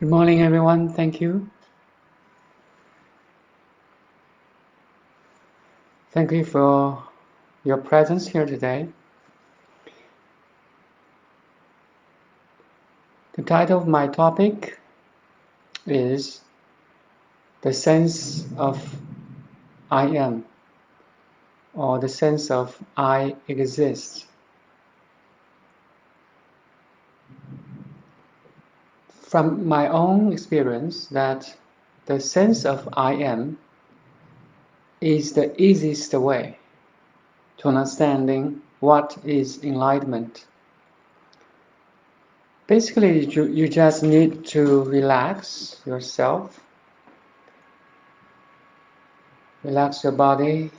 Good morning, everyone. Thank you. Thank you for your presence here today. The title of my topic is The Sense of I Am, or the sense of I exist. From my own experience, that the sense of I am is the easiest way to understanding what is enlightenment. Basically, you just need to relax yourself, relax your body,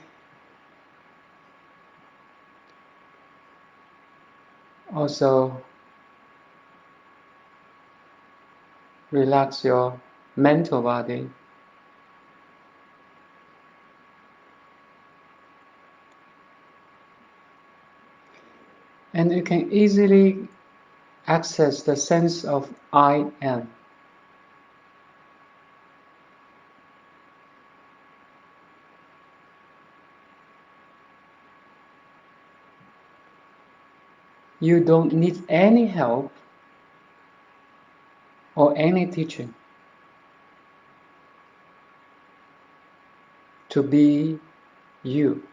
also relax your mental body. And you can easily access the sense of I am. You don't need any help or any teaching to be you.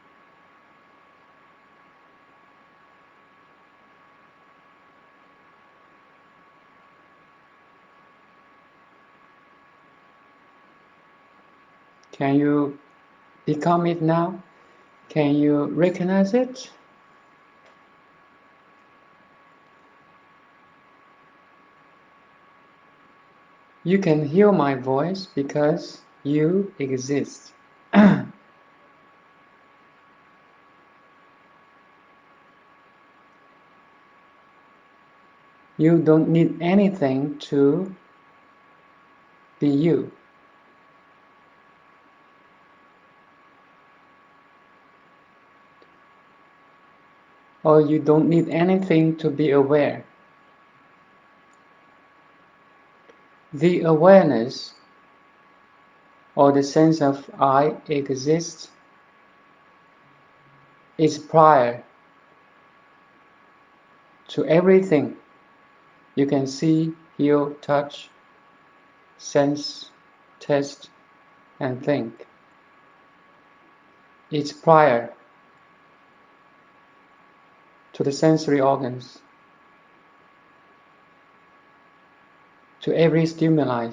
Can you become it now? Can you recognize it? You can hear my voice because you exist. You don't need anything to be you. Or you don't need anything to be aware. The awareness or the sense of I exist is prior to everything you can see, hear, touch, sense, taste, and think. It's prior to the sensory organs, to every stimuli.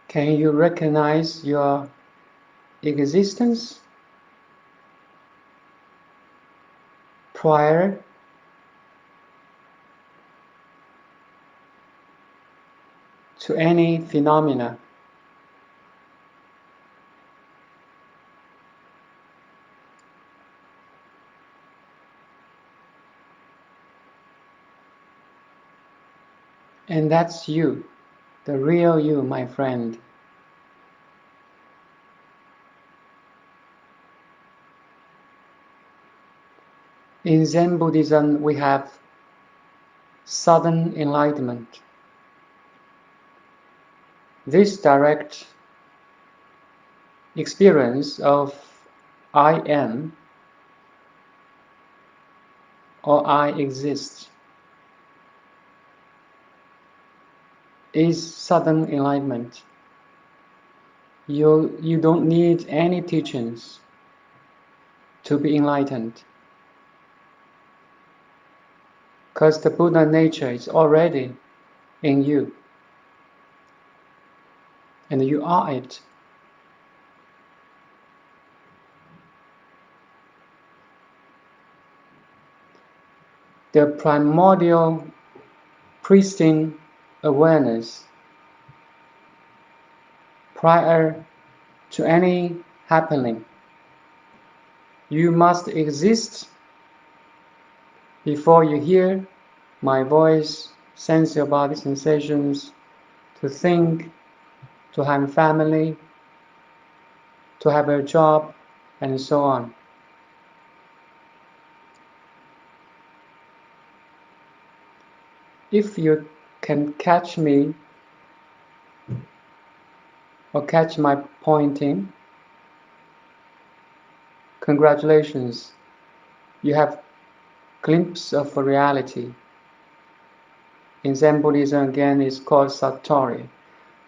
Can you recognize your existence prior to any phenomena? And that's you, the real you, my friend. In Zen Buddhism, we have Sudden Enlightenment. This direct experience of I am or I exist is sudden enlightenment. You don't need any teachings to be enlightened, because the Buddha nature is already in you, and you are it. The primordial pristine awareness prior to any happening. You must exist before you hear my voice, sense your body sensations, to think, to have family, to have a job, and so on. If you can catch me or catch my pointing, congratulations, you have a glimpse of a reality. In Zen Buddhism, again, it's called Satori,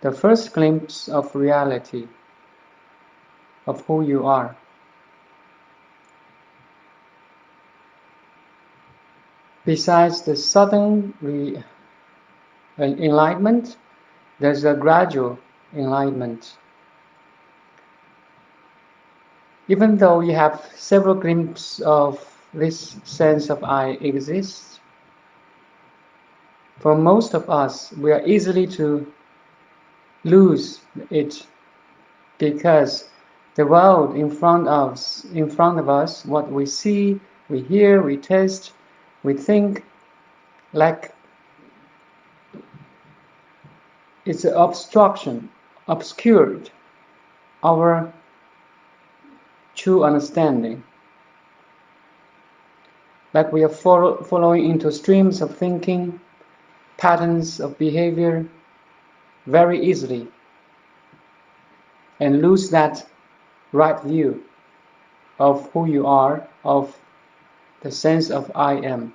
the first glimpse of reality of who you are. Besides the sudden enlightenment, there's a gradual enlightenment. Even though you have several glimpses of this sense of I exist, for most of us, we are easily to lose it because the world in front of us, what we see, we hear, we taste, we think, like it's an obscured our true understanding. Like we are following into streams of thinking, patterns of behavior very easily, and lose that right view of who you are, of the sense of I am.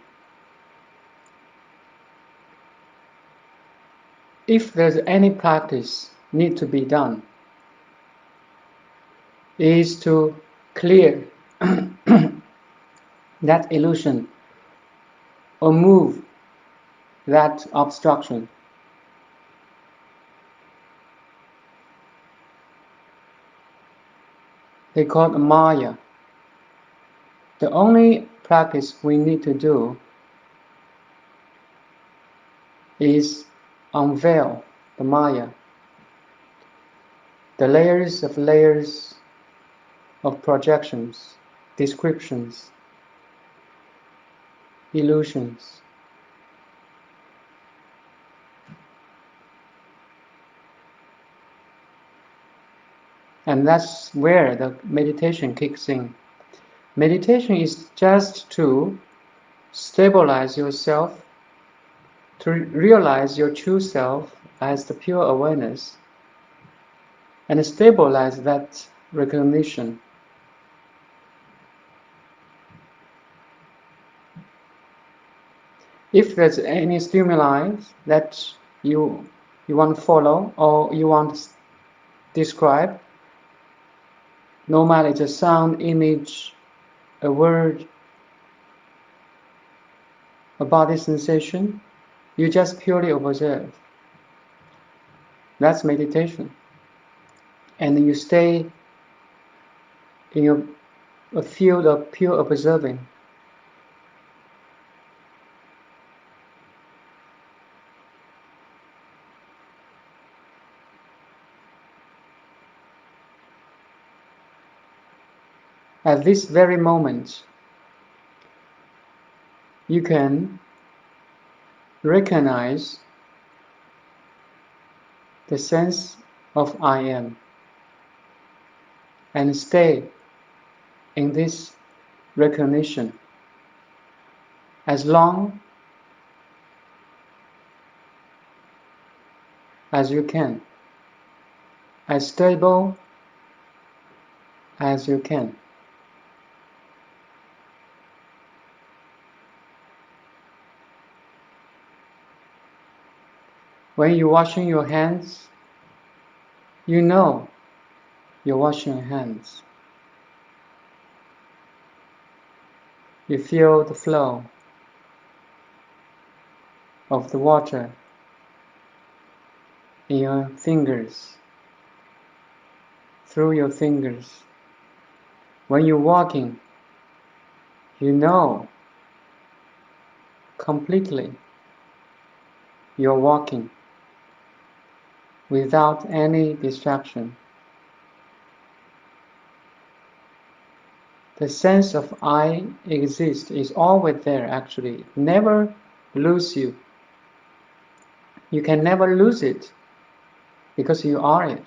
If there's any practice need to be done, is to clear that illusion or move that obstruction. They call it Maya. The only practice we need to do is unveil the Maya, the layers of projections, descriptions, illusions. And that's where the meditation kicks in. Meditation is just to stabilize yourself, to realize your true self as the pure awareness, and stabilize that recognition. If there's any stimuli that you want to follow or you want to describe, no matter it's a sound, image, a word, a body sensation, you just purely observe. That's meditation. And you stay in a field of pure observing. At this very moment, you can recognize the sense of I am and stay in this recognition as long as you can, as stable as you can. When you're washing your hands, you know you're washing your hands. You feel the flow of the water in your fingers, through your fingers. When you're walking, you know completely you're walking without any distraction. The sense of I exist is always there actually. It never lose you. You can never lose it because you are it.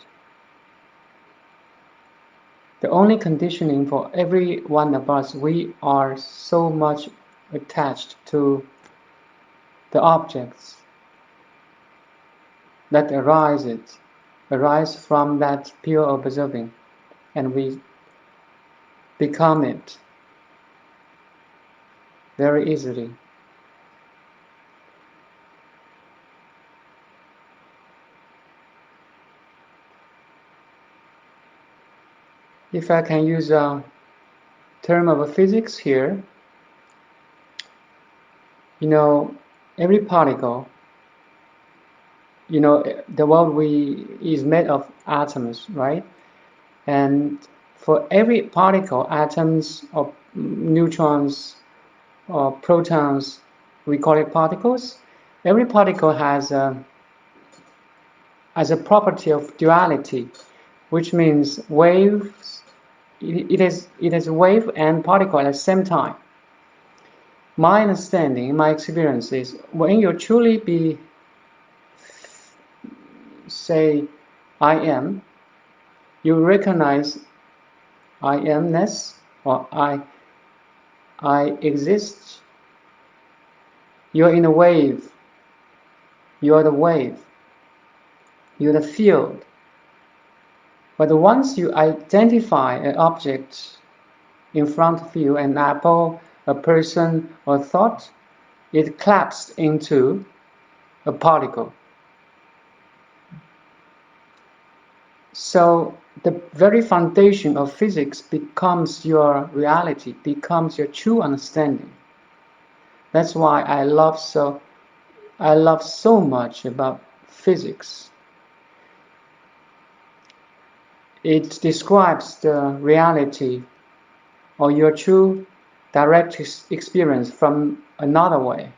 only conditioning for every one of us, we are so much attached to the objects that arise from that pure observing, and we become it very easily. If I can use a term of physics here, every particle, the world is made of atoms, right? And for every particle, atoms or neutrons or protons, we call it particles. Every particle has a property of duality, which means waves. It is wave and particle at the same time. My understanding, my experience is when you truly say I am, you recognize I amness or I exist. You're in a wave. You're the wave. You're the field. But once you identify an object in front of you, an apple, a person, or thought, it collapses into a particle. So the very foundation of physics becomes your reality, becomes your true understanding. That's why I love so much about physics. It describes the reality or your true direct experience from another way.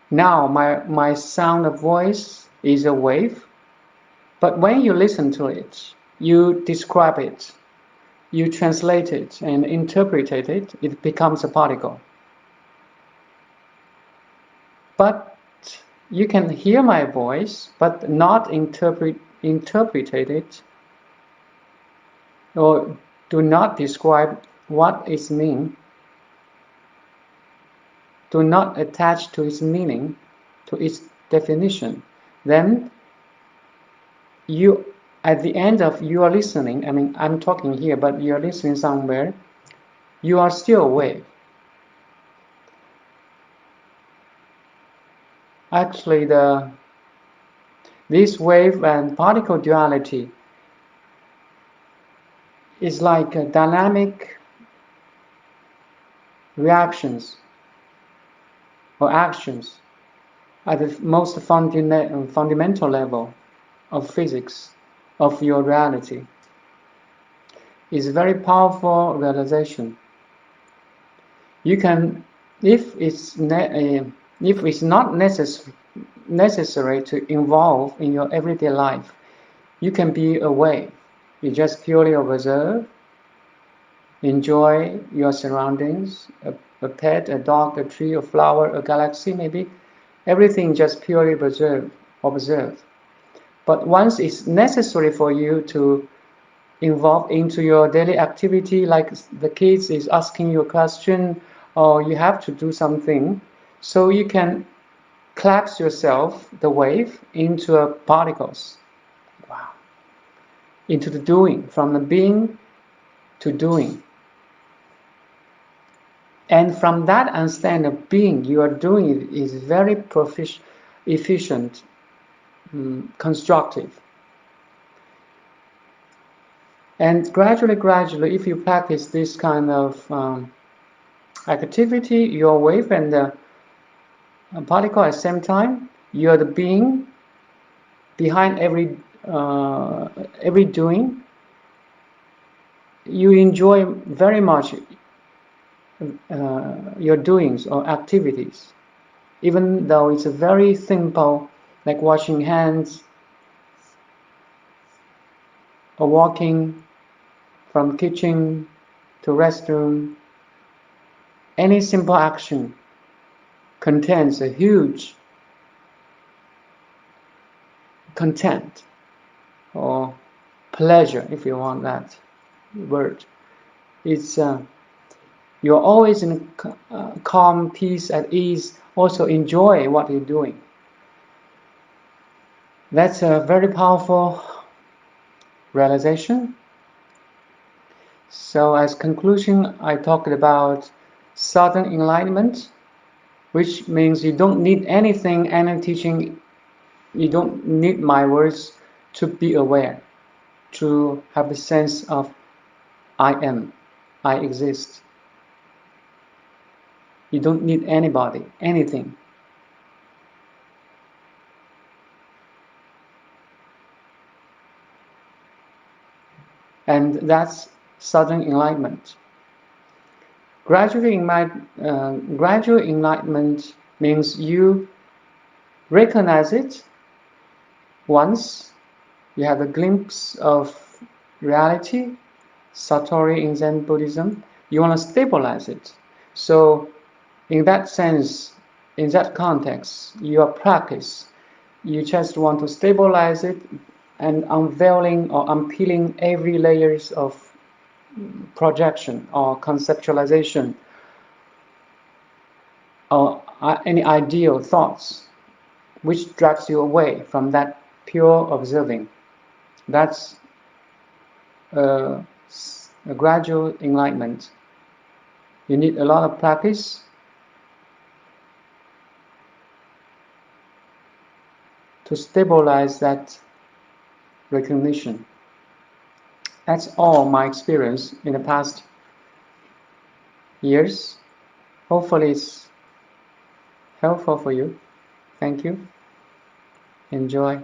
Now my sound of voice is a wave, but when you listen to it, you describe it, you translate it and interpret it, it becomes a particle. But you can hear my voice, but not interpret it, or do not describe what it means. Do not attach to its meaning, to its definition. Then you, at the end of your listening, I'm talking here, but you're listening somewhere, you are still a wave. Actually, this wave and particle duality is like a dynamic reactions or actions at the most fundamental level of physics, of your reality. It's a very powerful realization. You can, if it's not necessary to involve in your everyday life, you can be a wave. You just purely observe, enjoy your surroundings, a pet, a dog, a tree, a flower, a galaxy, maybe. Everything just purely observe. But once it's necessary for you to involve into your daily activity, like the kids is asking you a question, or you have to do something, so you can collapse yourself, the wave, into a particles. Wow. Into the doing, from the being to doing. And from that understanding of being, you are doing is very efficient, constructive. And gradually, if you practice this kind of activity, your wave and the particle at the same time, you're the being behind every doing. You enjoy very much your doings or activities, even though it's a very simple, like washing hands or walking from kitchen to restroom. Any simple action contains a huge content or pleasure, if you want that word. It's you're always in calm, peace, at ease, also enjoy what you're doing. That's a very powerful realization. So as conclusion, I talked about Sudden Enlightenment, which means you don't need anything, any teaching, you don't need my words to be aware, to have the sense of I am, I exist. You don't need anybody, anything. And that's Sudden Enlightenment. Gradual enlightenment means you recognize it once, you have a glimpse of reality, Satori in Zen Buddhism, you want to stabilize it. So in that sense, in that context, your practice, you just want to stabilize it and unveiling or unpeeling every layers of projection or conceptualization or any ideal thoughts which drags you away from that pure observing. That's a gradual enlightenment. You need a lot of practice to stabilize that recognition. That's all my experience in the past years. Hopefully it's helpful for you. Thank you. Enjoy.